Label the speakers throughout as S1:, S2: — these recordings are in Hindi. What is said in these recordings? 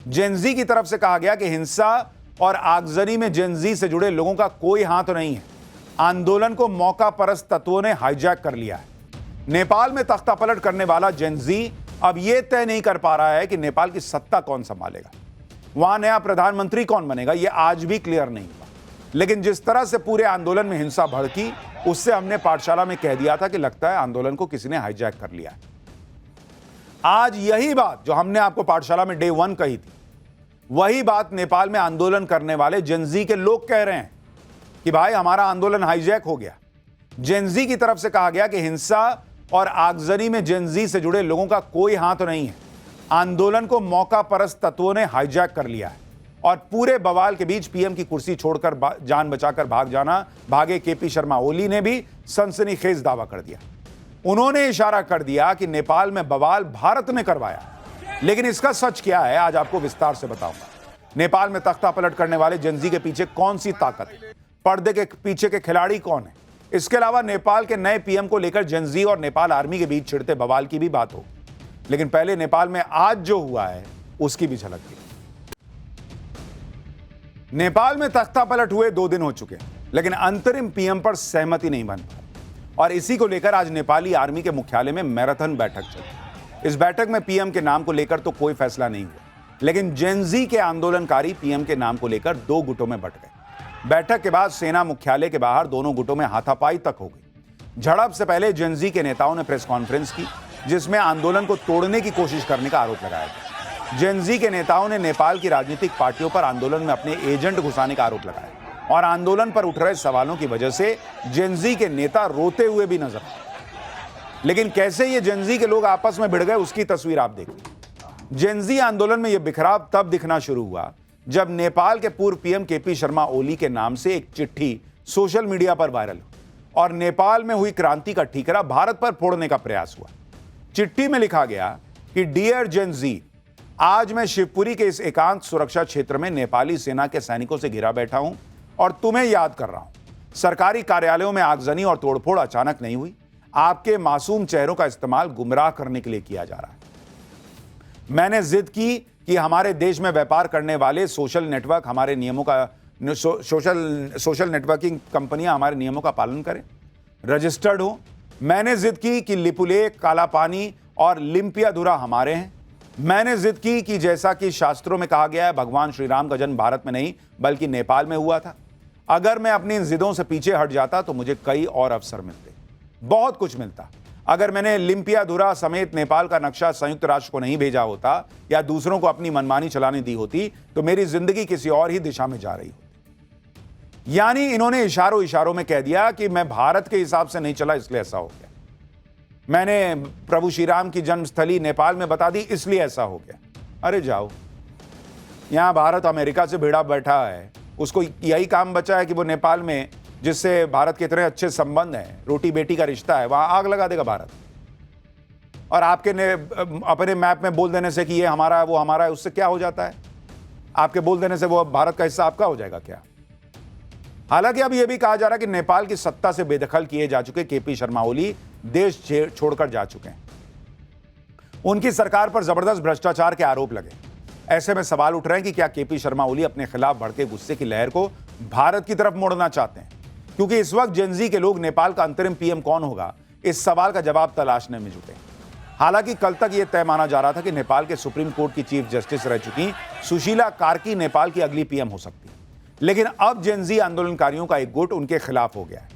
S1: जेनजी की तरफ से कहा गया कि हिंसा और आगजनी में जेनजी से जुड़े लोगों का कोई हाथ नहीं है। आंदोलन को मौका परस्त तत्वों ने हाईजैक कर लिया है। नेपाल में तख्ता पलट करने वाला जेनजी अब यह तय नहीं कर पा रहा है कि नेपाल की सत्ता कौन संभालेगा, वहां नया प्रधानमंत्री कौन बनेगा, यह आज भी क्लियर नहीं हुआ। लेकिन जिस तरह से पूरे आंदोलन में हिंसा भड़की, उससे हमने पाठशाला में कह दिया था कि लगता है आंदोलन को किसी ने हाईजैक कर लिया है। आज यही बात जो हमने आपको पाठशाला में डे 1 कही थी, वही बात नेपाल में आंदोलन करने वाले जेनजी के लोग कह रहे हैं कि भाई हमारा आंदोलन हाईजैक हो गया। जेनजी की तरफ से कहा गया कि हिंसा और आगजनी में जेनजी से जुड़े लोगों का कोई हाथ नहीं है। आंदोलन को मौका परस्त तत्वों ने हाईजैक कर लिया है और पूरे बवाल के बीच पीएम की कुर्सी छोड़कर जान बचाकर भागे केपी शर्मा ओली ने भी सनसनीखेज दावा कर दिया। उन्होंने इशारा कर दिया कि नेपाल में बवाल भारत ने करवाया, लेकिन इसका सच क्या है आज आपको विस्तार से बताऊंगा। नेपाल में तख्ता पलट करने वाले जेनजी के पीछे कौन सी ताकत है, पर्दे के पीछे के खिलाड़ी कौन है, इसके अलावा नेपाल के नए पीएम को लेकर जेनजी और नेपाल आर्मी के बीच छिड़ते बवाल की भी बात हो। लेकिन पहले नेपाल में आज जो हुआ है उसकी भी झलक दी। नेपाल में तख्ता पलट हुए 2 दिन हो चुके हैं, लेकिन अंतरिम पीएम पर सहमति नहीं बन पाई और इसी को लेकर आज नेपाली आर्मी के मुख्यालय में मैराथन बैठक चली। इस बैठक में पीएम के नाम को लेकर तो कोई फैसला नहीं हुआ, लेकिन जेनजी के आंदोलनकारी पीएम के नाम को लेकर 2 गुटों में बंट गए। बैठक के बाद सेना मुख्यालय के बाहर दोनों गुटों में हाथापाई तक हो गई। झड़प से पहले जेनजी के नेताओं ने प्रेस कॉन्फ्रेंस की, जिसमें आंदोलन को तोड़ने की कोशिश करने का आरोप लगाया गया। जेनजी के नेताओं ने नेपाल की राजनीतिक पार्टियों पर आंदोलन में अपने एजेंट घुसाने का आरोप लगाया और आंदोलन पर उठ रहे सवालों की वजह से जेनजी के नेता रोते हुए भी नजर आए। लेकिन कैसे ये जेनजी के लोग आपस में भिड़ गए उसकी तस्वीर आप देखिए। जेनजी आंदोलन में यह बिखराव तब दिखना शुरू हुआ जब नेपाल के पूर्व पीएम केपी शर्मा ओली के नाम से एक चिट्ठी सोशल मीडिया पर वायरल हुई और नेपाल में हुई क्रांति का ठीकरा भारत पर फोड़ने का प्रयास हुआ। चिट्ठी में लिखा गया कि डियर जेनजी, आज मैं शिवपुरी के इस एकांत सुरक्षा क्षेत्र में नेपाली सेना के सैनिकों से घिरा बैठा हूं और तुम्हें याद कर रहा हूं। सरकारी कार्यालयों में आगजनी और तोड़फोड़ अचानक नहीं हुई, आपके मासूम चेहरों का इस्तेमाल गुमराह करने के लिए किया जा रहा है। मैंने जिद की कि हमारे देश में व्यापार करने वाले सोशल नेटवर्क हमारे नियमों का सोशल नेटवर्किंग कंपनियां हमारे नियमों का पालन करें, रजिस्टर्ड हो। मैंने जिद की कि लिपुलेख, कालापानी और लिम्पियाधुरा हमारे हैं। मैंने जिद की कि जैसा कि शास्त्रों में कहा गया है, भगवान श्री राम का जन्म भारत में नहीं बल्कि नेपाल में हुआ था। अगर मैं अपनी इन जिदों से पीछे हट जाता तो मुझे कई और अवसर मिलते, बहुत कुछ मिलता। अगर मैंने लिम्पियाधुरा समेत नेपाल का नक्शा संयुक्त राष्ट्र को नहीं भेजा होता या दूसरों को अपनी मनमानी चलाने दी होती तो मेरी जिंदगी किसी और ही दिशा में जा रही होती। यानी इन्होंने इशारों इशारों में कह दिया कि मैं भारत के हिसाब से नहीं चला इसलिए ऐसा हो गया, मैंने प्रभु श्री राम की जन्मस्थली नेपाल में बता दी इसलिए ऐसा हो गया। अरे जाओ, यहां भारत अमेरिका से भिड़ा बैठा है, उसको यही काम बचा है कि वो नेपाल में जिससे भारत के इतने अच्छे संबंध हैं, रोटी बेटी का रिश्ता है, वहां आग लगा देगा भारत। और आपके अपने मैप में बोल देने से कि ये हमारा है वो हमारा है, उससे क्या हो जाता है? आपके बोल देने से वो भारत का हिस्सा आपका हो जाएगा क्या? हालांकि अब यह भी कहा जा रहा है कि नेपाल की सत्ता से बेदखल किए जा चुके केपी शर्मा ओली देश छोड़कर जा चुके हैं। उनकी सरकार पर जबरदस्त भ्रष्टाचार के आरोप लगे। ऐसे में सवाल उठ रहे हैं कि क्या केपी शर्मा ओली अपने खिलाफ भड़के गुस्से की लहर को भारत की तरफ मोड़ना चाहते हैं? क्योंकि इस वक्त जेनजी के लोग नेपाल का अंतरिम पीएम कौन होगा, इस सवाल का जवाब तलाशने में जुटे। हालांकि कल तक यह तय माना जा रहा था कि नेपाल के सुप्रीम कोर्ट की चीफ जस्टिस रह चुकी सुशीला कार्की नेपाल की अगली पीएम हो सकती है। लेकिन अब जेनजी आंदोलनकारियों का एक गुट उनके खिलाफ हो गया है।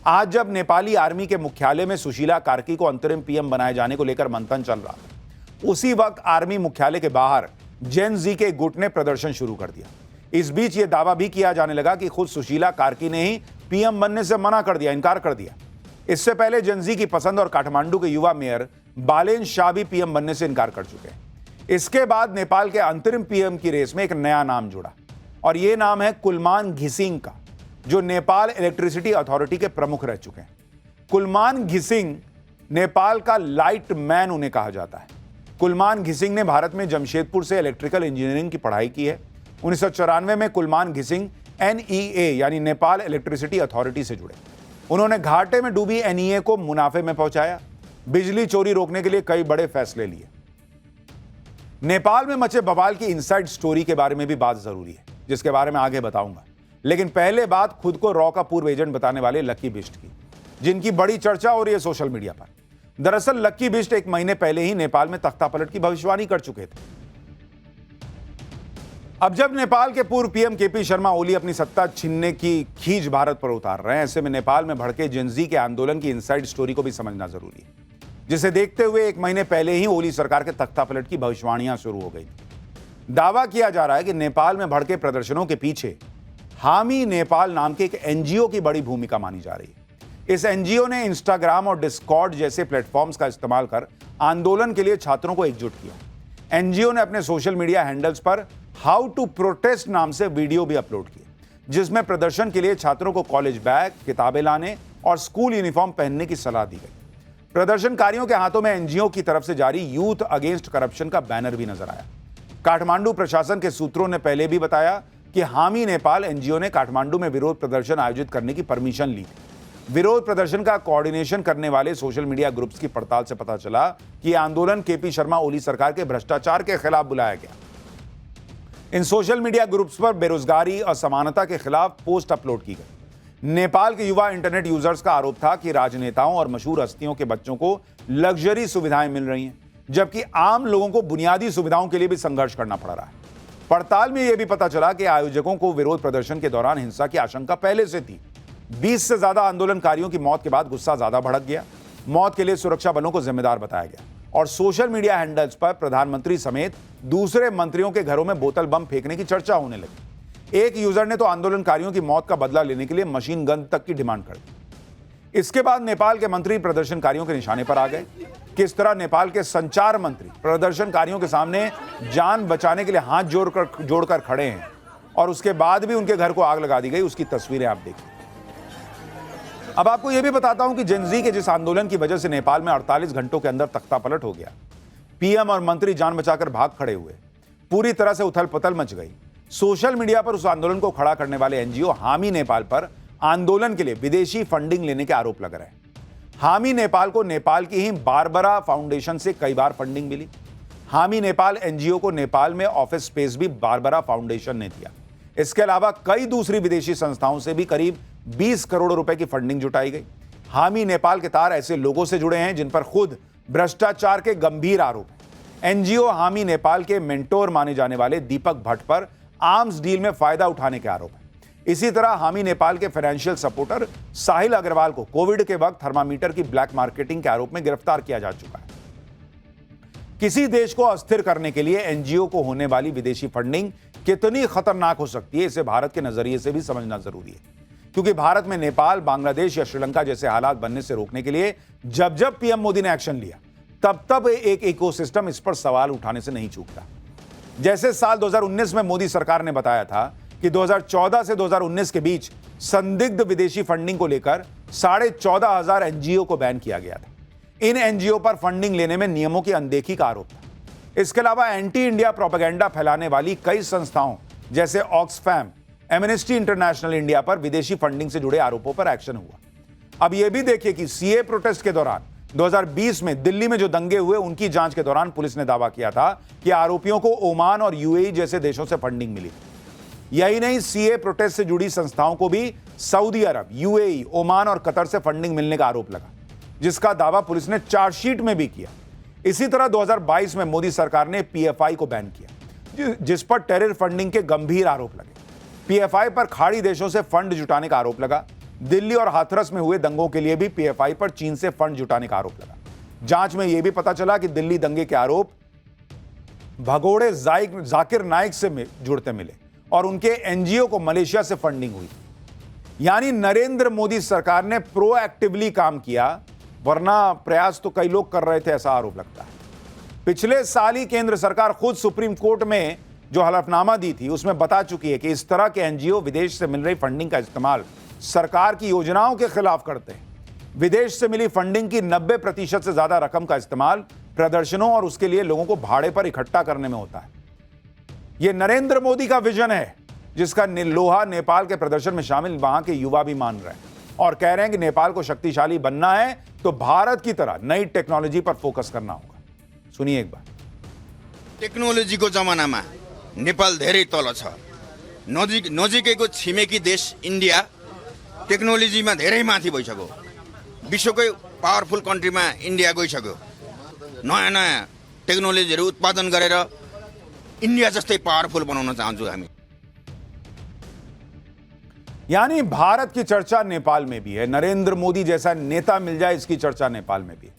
S1: आज जब नेपाली आर्मी के मुख्यालय में सुशीला कार्की को अंतरिम पीएम बनाए जाने को लेकर मंथन चल रहा था, उसी वक्त आर्मी मुख्यालय के बाहर जेनजी के गुट ने प्रदर्शन शुरू कर दिया। इस बीच यह दावा भी किया जाने लगा कि खुद सुशीला कार्की ने ही पीएम बनने से मना कर दिया, इनकार कर दिया। इससे पहले जेनजी की पसंद और काठमांडू के युवा मेयर बालेन शाह भी पीएम बनने से इनकार कर चुके हैं। इसके बाद नेपाल के अंतरिम पीएम की रेस में एक नया नाम जुड़ा और यह नाम है कुलमान घिसिंग का, जो नेपाल इलेक्ट्रिसिटी अथॉरिटी के प्रमुख रह चुके हैं। कुलमान घिसिंग नेपाल का लाइट मैन उन्हें कहा जाता है। कुलमान घिसिंग ने भारत में जमशेदपुर से इलेक्ट्रिकल इंजीनियरिंग की पढ़ाई की है। 1994 में कुलमान घिसिंग NEA यानी नेपाल इलेक्ट्रिसिटी अथॉरिटी से जुड़े। उन्होंने घाटे में डूबी NEA को मुनाफे में पहुंचाया, बिजली चोरी रोकने के लिए कई बड़े फैसले लिए। नेपाल में मचे बवाल की इनसाइड स्टोरी के बारे में भी बात जरूरी है, जिसके बारे में आगे बताऊंगा। लेकिन पहले बात खुद को रॉ का पूर्व एजेंट बताने वाले लकी बिष्ट की, जिनकी बड़ी चर्चा हो रही है सोशल मीडिया पर। दरअसल लकी बिष्ट 1 महीने पहले ही नेपाल में तख्तापलट की भविष्यवाणी कर चुके थे। अब जब नेपाल के पूर्व पीएम केपी शर्मा ओली अपनी सत्ता छीनने की खींच भारत पर उतार रहे हैं, ऐसे में नेपाल में भड़के जेनजी के आंदोलन की इनसाइड स्टोरी को भी समझना जरूरी है, जिसे देखते हुए 1 महीने पहले ही ओली सरकार के तख्तापलट की भविष्यवाणियां शुरू हो गई थी। दावा किया जा रहा है कि नेपाल में भड़के प्रदर्शनों के पीछे हामी नेपाल नाम के एक एनजीओ की बड़ी भूमिका मानी जा रही है। इस एनजीओ ने इंस्टाग्राम और डिस्कॉर्ड जैसे प्लेटफॉर्म्स का इस्तेमाल कर आंदोलन के लिए छात्रों को एकजुट किया। एनजीओ ने अपने सोशल मीडिया हैंडल्स पर हाउ टू प्रोटेस्ट नाम से वीडियो भी अपलोड किए, जिसमें प्रदर्शन के लिए छात्रों को कॉलेज बैग, किताबें लाने और स्कूल यूनिफॉर्म पहनने की सलाह दी गई। प्रदर्शनकारियों के हाथों में एनजीओ की तरफ से जारी यूथ अगेंस्ट करप्शन का बैनर भी नजर आया। काठमांडू प्रशासन के सूत्रों ने पहले भी बताया कि हामी नेपाल एनजीओ ने काठमांडू में विरोध प्रदर्शन आयोजित करने की परमिशन ली थी। विरोध प्रदर्शन का कोऑर्डिनेशन करने वाले सोशल मीडिया ग्रुप्स की पड़ताल से पता चला कि आंदोलन केपी शर्मा ओली सरकार के भ्रष्टाचार के खिलाफ बुलाया गया। इन सोशल मीडिया ग्रुप्स पर बेरोजगारी और असमानता के खिलाफ पोस्ट अपलोड की गई। नेपाल के युवा इंटरनेट यूजर्स का आरोप था कि राजनेताओं और मशहूर हस्तियों के बच्चों को लग्जरी सुविधाएं मिल रही हैं, जबकि आम लोगों को बुनियादी सुविधाओं के लिए भी संघर्ष करना पड़ रहा है। पड़ताल में यह भी पता चला कि आयोजकों को विरोध प्रदर्शन के दौरान हिंसा की आशंका पहले से थी। 20 से ज्यादा आंदोलनकारियों की मौत के बाद गुस्सा ज्यादा भड़क गया। मौत के लिए सुरक्षा बलों को जिम्मेदार बताया गया और सोशल मीडिया हैंडल्स पर प्रधानमंत्री समेत दूसरे मंत्रियों के घरों में बोतल बम फेंकने की चर्चा होने लगी। एक यूजर ने तो आंदोलनकारियों की मौत का बदला लेने के लिए मशीन गन तक की डिमांड कर दी। इसके बाद नेपाल के मंत्री प्रदर्शनकारियों के निशाने पर आ गए। किस तरह नेपाल के संचार मंत्री प्रदर्शनकारियों के सामने जान बचाने के लिए हाथ जोड़कर खड़े हैं और उसके बाद भी उनके घर को आग लगा दी गई, उसकी तस्वीरें आप देखिए। अब आपको यह भी बताता हूं कि जेनजी के जिस आंदोलन की वजह से नेपाल में 48 घंटों के अंदर तख्तापलट हो गया, पीएम और मंत्री जान बचाकर भाग खड़े हुए, पूरी तरह से उथल पुथल मच गई। सोशल मीडिया पर उस आंदोलन को खड़ा करने वाले एनजीओ हामी नेपाल पर आंदोलन के लिए विदेशी फंडिंग लेने के आरोप लग रहे हैं। हामी नेपाल को नेपाल की ही बारबरा फाउंडेशन से कई बार फंडिंग मिली। हामी नेपाल एनजीओ को नेपाल में ऑफिस स्पेस भी बारबरा फाउंडेशन ने दिया। इसके अलावा कई दूसरी विदेशी संस्थाओं से भी करीब 20 करोड़ रुपए की फंडिंग जुटाई गई। हामी नेपाल के तार ऐसे लोगों से जुड़े हैं जिन पर खुद भ्रष्टाचार के गंभीर आरोप हैं। एनजीओ हामी नेपाल के मेंटोर माने जाने वाले दीपक भट्ट पर आर्म्स डील में फायदा उठाने के आरोप हैं। इसी तरह हामी नेपाल के फाइनेंशियल सपोर्टर साहिल अग्रवाल को कोविड के वक्त थर्मामीटर की ब्लैक मार्केटिंग के आरोप में गिरफ्तार किया जा चुका है। किसी देश को अस्थिर करने के लिए एनजीओ को होने वाली विदेशी फंडिंग कितनी खतरनाक हो सकती है, इसे भारत के नजरिए से भी समझना जरूरी है, क्योंकि भारत में नेपाल, बांग्लादेश या श्रीलंका जैसे हालात बनने से रोकने के लिए जब जब पीएम मोदी ने एक्शन लिया, तब तब एक इकोसिस्टम इस पर सवाल उठाने से नहीं चूकता। जैसे साल 2019 में मोदी सरकार ने बताया था कि 2014 से 2019 के बीच संदिग्ध विदेशी फंडिंग को लेकर 14,500 एनजीओ को बैन किया गया था। इन एनजीओ पर फंडिंग लेने में नियमों की अनदेखी का आरोप था। इसके अलावा एंटी इंडिया प्रोपेगेंडा फैलाने वाली कई संस्थाओं जैसे ऑक्सफैम, एमनेस्टी इंटरनेशनल इंडिया पर विदेशी फंडिंग से जुड़े आरोपों पर एक्शन हुआ। अब यह भी देखिए कि सीए प्रोटेस्ट के दौरान 2020 में दिल्ली में जो दंगे हुए, उनकी जांच के दौरान पुलिस ने दावा किया था कि आरोपियों को ओमान और यूएई जैसे देशों से फंडिंग मिली। यही नहीं, सीए प्रोटेस्ट से जुड़ी संस्थाओं को भी सऊदी अरब, यूएई, ओमान और कतर से फंडिंग मिलने का आरोप लगा, जिसका दावा पुलिस ने चार्जशीट में भी किया। इसी तरह 2022 में मोदी सरकार ने पीएफआई को बैन किया, जिस पर टेरर फंडिंग के गंभीर आरोप लगे। पीएफआई पर खाड़ी देशों से फंड जुटाने का आरोप लगा। दिल्ली और हाथरस में हुए दंगों के लिए भी पीएफआई पर चीन से फंड जुटाने का आरोप लगा। जांच में यह भी पता चला कि दिल्ली दंगे के आरोप भगोड़े जाकिर नाइक से जुड़ते मिले और उनके एनजीओ को मलेशिया से फंडिंग हुई। यानी नरेंद्र मोदी सरकार ने प्रोएक्टिवली काम किया, वरना प्रयास तो कई लोग कर रहे थे, ऐसा आरोप लगता है। पिछले साल ही केंद्र सरकार खुद सुप्रीम कोर्ट में जो हलफनामा दी थी, उसमें बता चुकी है कि इस तरह के एनजीओ विदेश से मिल रही फंडिंग का इस्तेमाल सरकार की योजनाओं के खिलाफ करते हैं। विदेश से मिली फंडिंग की 90% से ज्यादा रकम का इस्तेमाल प्रदर्शनों और उसके लिए लोगों को भाड़े पर इकट्ठा करने में होता है। यह नरेंद्र मोदी का विजन है, जिसका लोहा नेपाल के प्रदर्शन में शामिल वहां के युवा भी मान रहे हैं और कह रहे हैं कि नेपाल को शक्तिशाली बनना है तो भारत की तरह नई टेक्नोलॉजी पर फोकस करना होगा। सुनिए एक बार।
S2: टेक्नोलोजीको जमानामा नेपाल धेरै तल छ। नजिकैको छिमेकी देश इन्डिया टेक्नोलोजीमा धेरै माथि भइसक्यो। विश्वकै पावरफुल कन्ट्रीमा इन्डिया गइसक्यो। नयाँ नयाँ टेक्नोलोजीहरू उत्पादन गरेर इन्डिया जस्तै पावरफुल बनाउन चाहन्छु हामी।
S1: यानी भारत की चर्चा नेपाल में भी है, नरेंद्र मोदी जैसा नेता मिल जाए इसकी चर्चा नेपाल में भी।